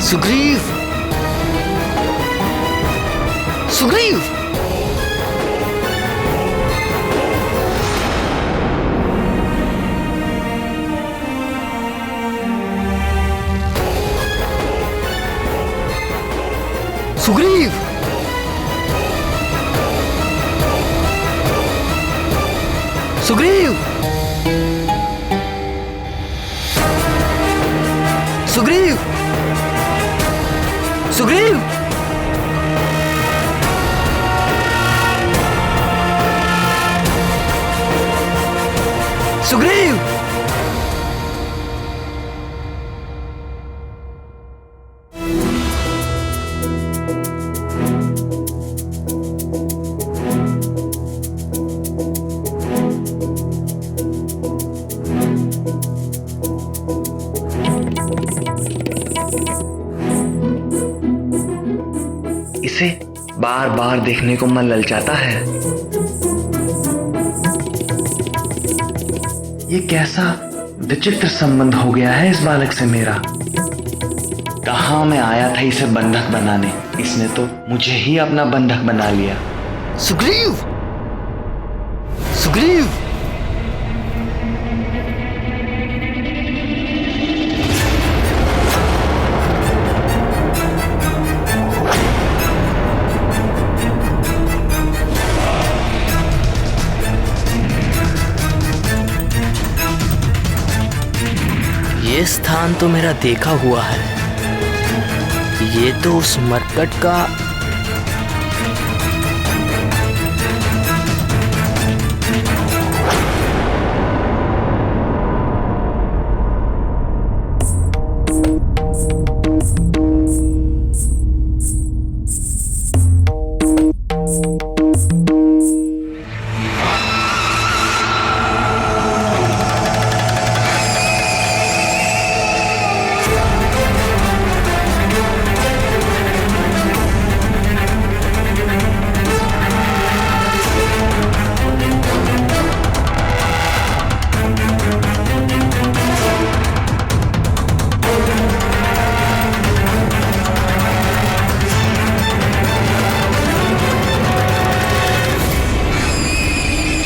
सुग्रीव, सुग्रीव, सुग्रीव, सुग्रीव, सुग्रीव, सुग्रीव, सुग्रीव। इसे बार बार देखने को मन ललचाता है। ये कैसा विचित्र संबंध हो गया है इस बालक से मेरा। कहाँ मैं आया था इसे बंधक बनाने, इसने तो मुझे ही अपना बंधक बना लिया। सुग्रीव, सुग्रीव, ये स्थान तो मेरा देखा हुआ है। ये तो उस मरकट का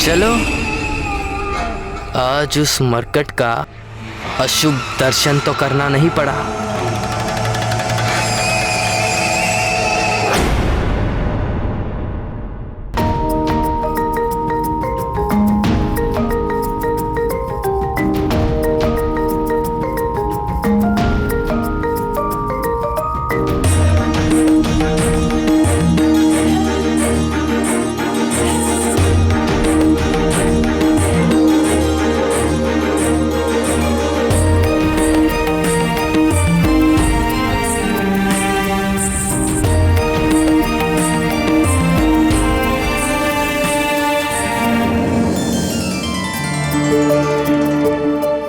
चलो आज उस मरकट का अशुभ दर्शन तो करना नहीं पड़ा।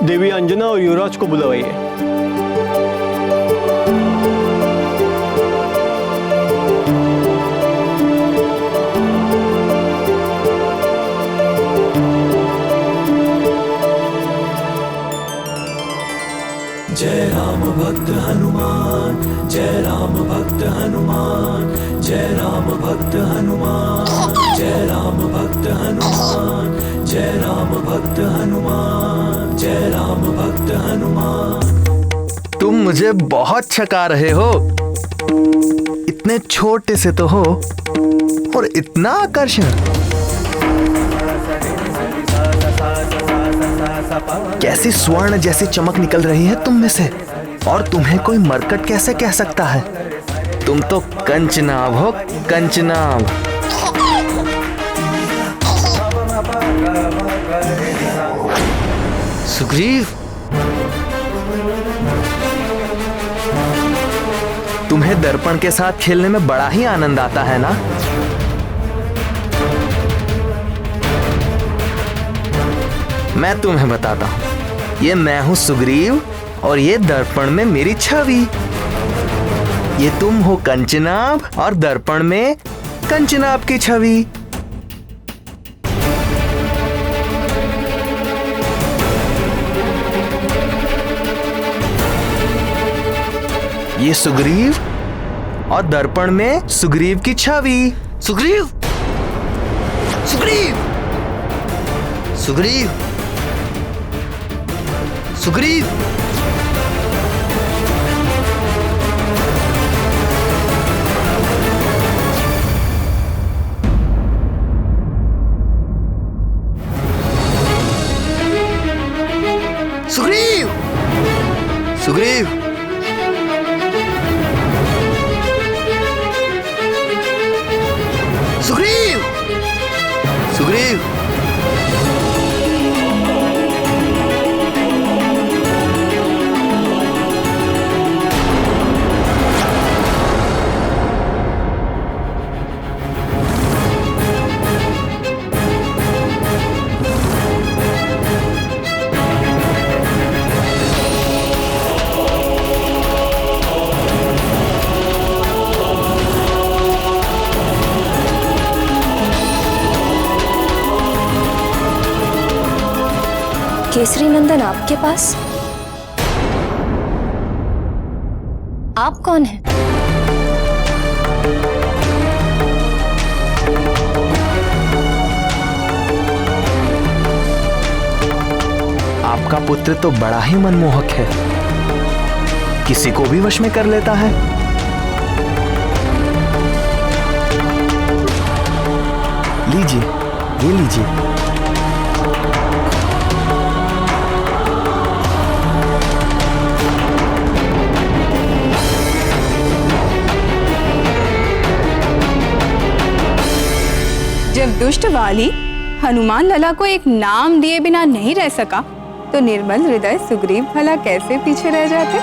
देवी अंजना और युवराज को बुलवाइए। जय राम भक्त हनुमान, जय राम भक्त हनुमान, जय राम भक्त हनुमान, जय राम भक्त हनुमान, जय राम भक्त हनुमान, जय राम भक्त हनुमान। तुम मुझे बहुत छका रहे हो। इतने छोटे से तो हो और इतना आकर्षण। कैसी स्वर्ण जैसी चमक निकल रही है तुम में से, और तुम्हें कोई मरकट कैसे कह सकता है? तुम तो कंचनाभ हो, कंचनाभ। सुग्रीव, तुम्हें दर्पण के साथ खेलने में बड़ा ही आनंद आता है ना? मैं तुम्हें बताता हूं, ये मैं हूं सुग्रीव और ये दर्पण में मेरी छवि। ये तुम हो कंचनाभ और दर्पण में कंचनाभ की छवि। ये सुग्रीव और दर्पण में सुग्रीव की छवि। सुग्रीव, सुग्रीव, सुग्रीव, सुग्रीव। सुग्रीव, सुग्रीव, सुग्रीव, सुग्रीव। केसरी नंदन आपके पास? आप कौन हैं? आपका पुत्र तो बड़ा ही मनमोहक है, किसी को भी वश में कर लेता है। लीजिए, ये लीजिए। जब दुष्ट वाली हनुमान लला को एक नाम दिए बिना नहीं रह सका, तो निर्मल हृदय सुग्रीव भला कैसे पीछे रह जाते?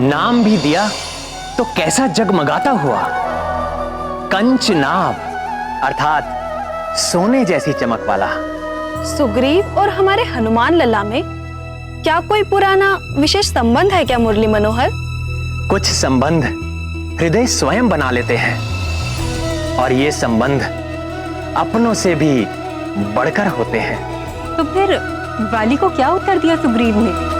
नाम भी दिया तो कैसा जगमगाता हुआ। कंचनाभ अर्थात सोने जैसी चमक वाला। सुग्रीव और हमारे हनुमान लला में क्या कोई पुराना विशेष संबंध है क्या मुरली मनोहर? कुछ संबंध हृदय स्वयं बना लेते हैं, और ये संबंध अपनों से भी बढ़कर होते हैं। तो फिर वाली को क्या उत्तर दिया सुग्रीव ने?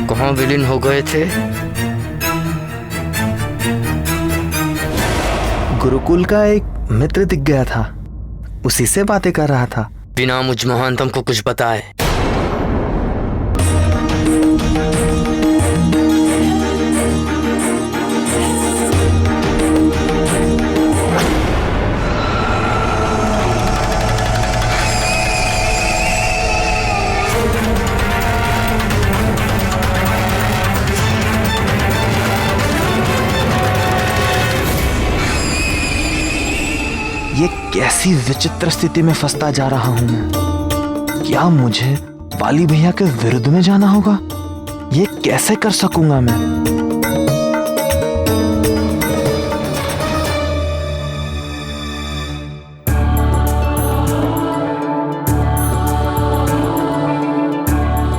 कहाँ विलीन हो गए थे? गुरुकुल का एक मित्र दिख गया था, उसी से बातें कर रहा था। बिना मुझ महानतम को कुछ बताए। ये कैसी विचित्र स्थिति में फंसता जा रहा हूं मैं। क्या मुझे वाली भैया के विरुद्ध में जाना होगा? ये कैसे कर सकूंगा मैं?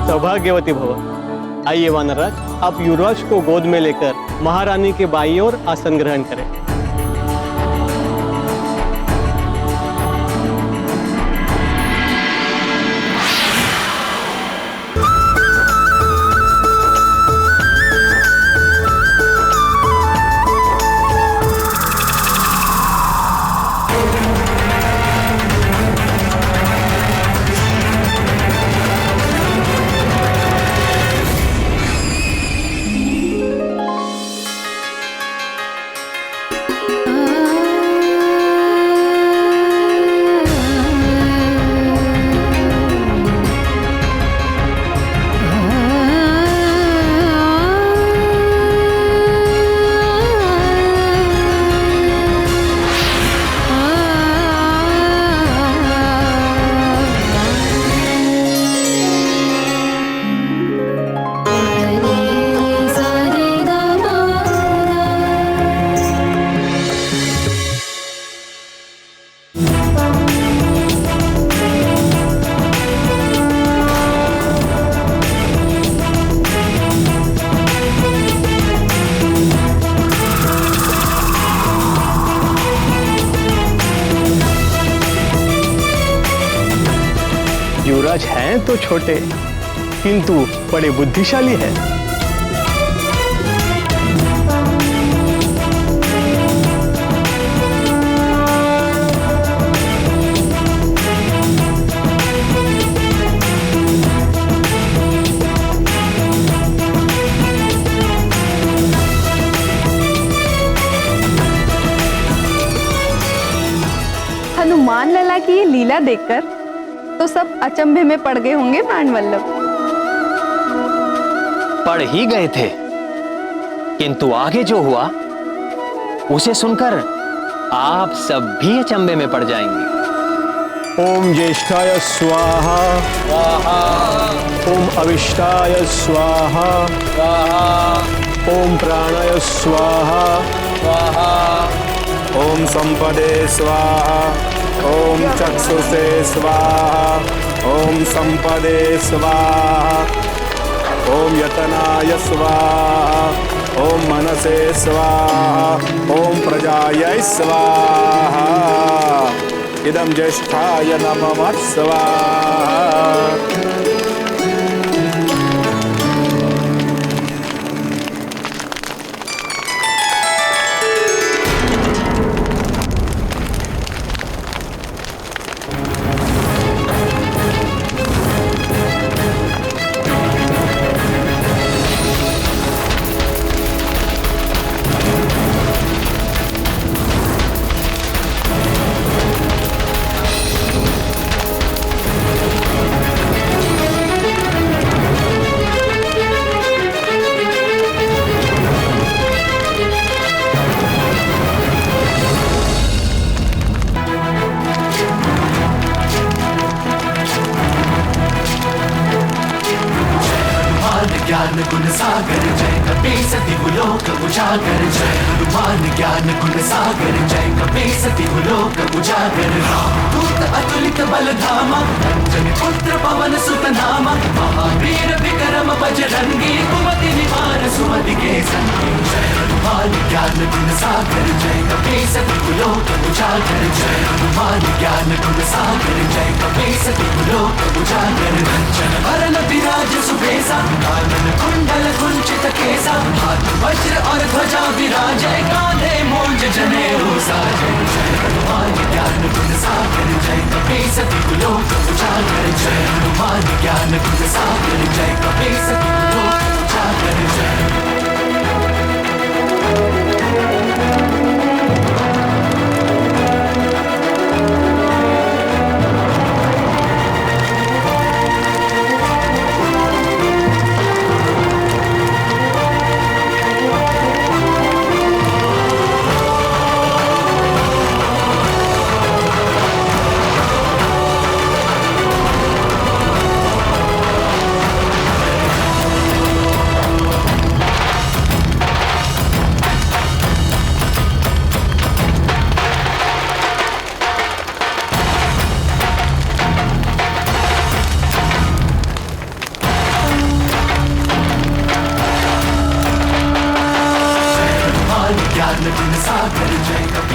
सौभाग्यवती भव। आइए वानरराज, आप युवराज को गोद में लेकर महारानी के बाईं ओर आसन ग्रहण करें। तो छोटे किंतु बड़े बुद्धिशाली हैं। हनुमान लला की ये लीला देखकर तो सब अचंभे में पड़ गए होंगे प्राणवल्लभ। पढ़ ही गए थे, किंतु आगे जो हुआ उसे सुनकर आप सब भी अचंभे में पड़ जाएंगे। ओम ज्येष्ठाय स्वाहा, ओम अविष्टाय स्वाहा, ओम प्राणाय स्वाहा, ओम संपदे स्वाहा, ओम चक्षुषे स्वाहा, ओम संपदे स्वाहा, ओम यतनाय स्वाहा, ओम मनसे स्वाहा, ओम प्रजायै स्वाहा, इदं ज्येष्ठाय नमः स्वाहा। ज्ञान गुण सागर जय कपीसति लोक उजागर, जय हनुमान ज्ञान गुण सागर जय कपीसति लोक उजागर। दूत अतुलित बल धामा, अंजनी पुत्र पवन सुत नामा, महावीर विक्रम बजरंगी, कुमति निवार सुमति के संगी। जय हनुमान ज्ञान गुण सागर जय कपीसति लोक उजागर, जय हनुमान ज्ञान गुण सागर जय कपीसति लोक उजागर। कंचन वरन विराज सुबेसा, कानन कुंडल कुंचित केसा, हाथ वज्र और ध्वजा विराजै, कांधे मूंज जनेऊ साजै। जय हनुमान ज्ञान गुण सागर जय कपीसति लोक उजागर, जय हनुमान ज्ञान गुण सागर जय कपीसति लोक उजागर। जय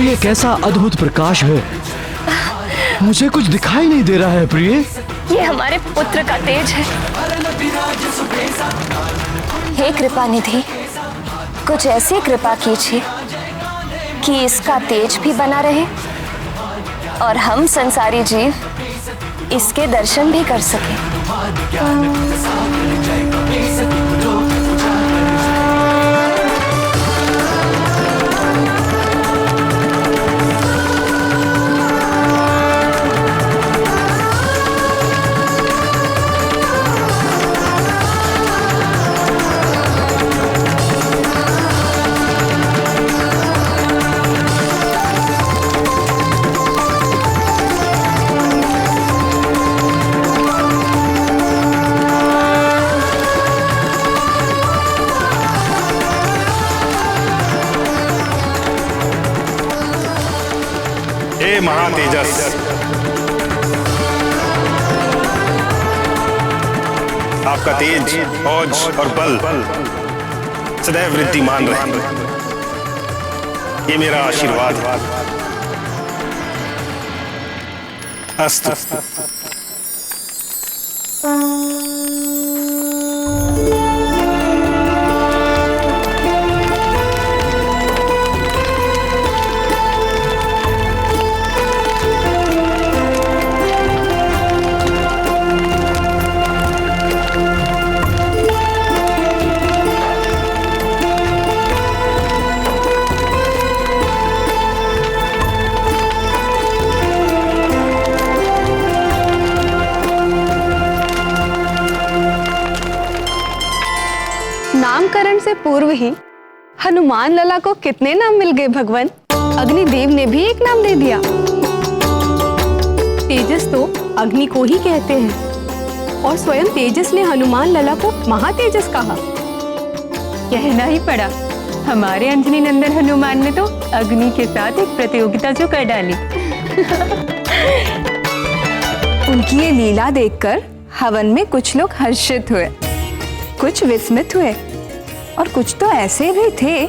ये कैसा अद्भुत प्रकाश है, मुझे कुछ दिखाई नहीं दे रहा है प्रिय। ये हमारे पुत्र का तेज है। हे कृपा निधि, कुछ ऐसी कृपा कीजिए कि इसका तेज भी बना रहे और हम संसारी जीव इसके दर्शन भी कर सकें। महातेजस, आपका तेज, औज और बल सदैव वृद्धिमान रहे, ये मेरा आशीर्वाद है। अस्तु। नामकरण से पूर्व ही हनुमान लला को कितने नाम मिल गए भगवान। अग्निदेव ने भी एक नाम दे दिया। तेजस तो अग्नि को ही कहते हैं और स्वयं तेजस ने हनुमान लला को महातेजस कहा। कहना ही पड़ा, हमारे अंजनी नंदन हनुमान ने तो अग्नि के साथ एक प्रतियोगिता जो कर डाली। उनकी ये लीला देखकर हवन में कुछ लोग हर्षित हुए, कुछ विस्मित हुए और कुछ तो ऐसे भी थे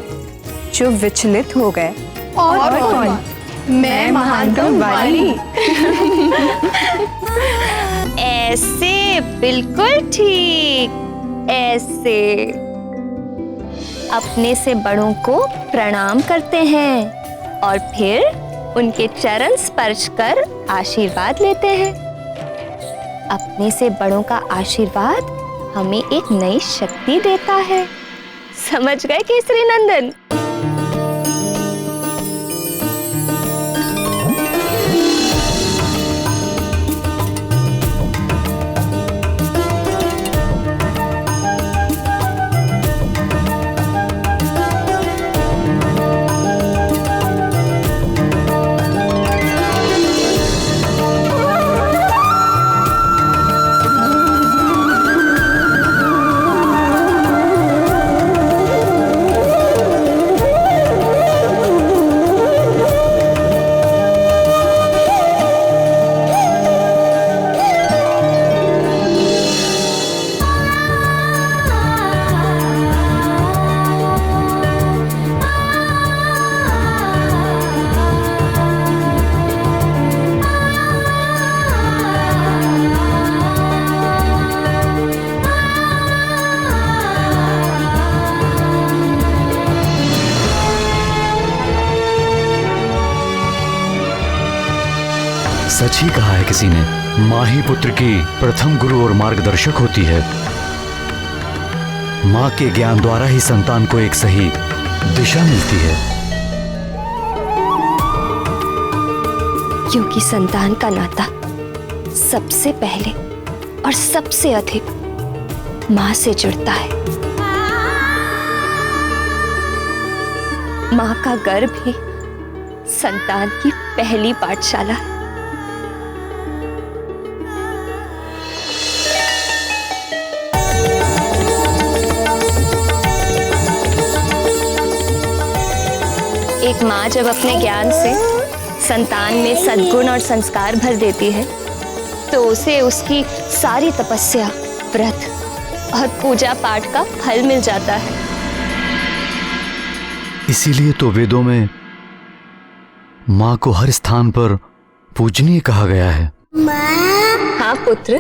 जो विचलित हो गए। और कौन? मैं महानतम वाली। ऐसे बिल्कुल ठीक, ऐसे अपने से बड़ों को प्रणाम करते हैं और फिर उनके चरण स्पर्श कर आशीर्वाद लेते हैं। अपने से बड़ों का आशीर्वाद हमें एक नई शक्ति देता है। समझ गए केसरी नंदन? सच ही कहा है किसी ने, माँ ही पुत्र की प्रथम गुरु और मार्गदर्शक होती है। माँ के ज्ञान द्वारा ही संतान को एक सही दिशा मिलती है। क्योंकि संतान का नाता सबसे पहले और सबसे अधिक माँ से जुड़ता है। माँ का गर्भ ही संतान की पहली पाठशाला है। एक माँ जब अपने ज्ञान से संतान में सद्गुण और संस्कार भर देती है तो उसे उसकी सारी तपस्या, व्रत और पूजा पाठ का फल मिल जाता है। इसीलिए तो वेदों में माँ को हर स्थान पर पूजनीय कहा गया है। हाँ पुत्र,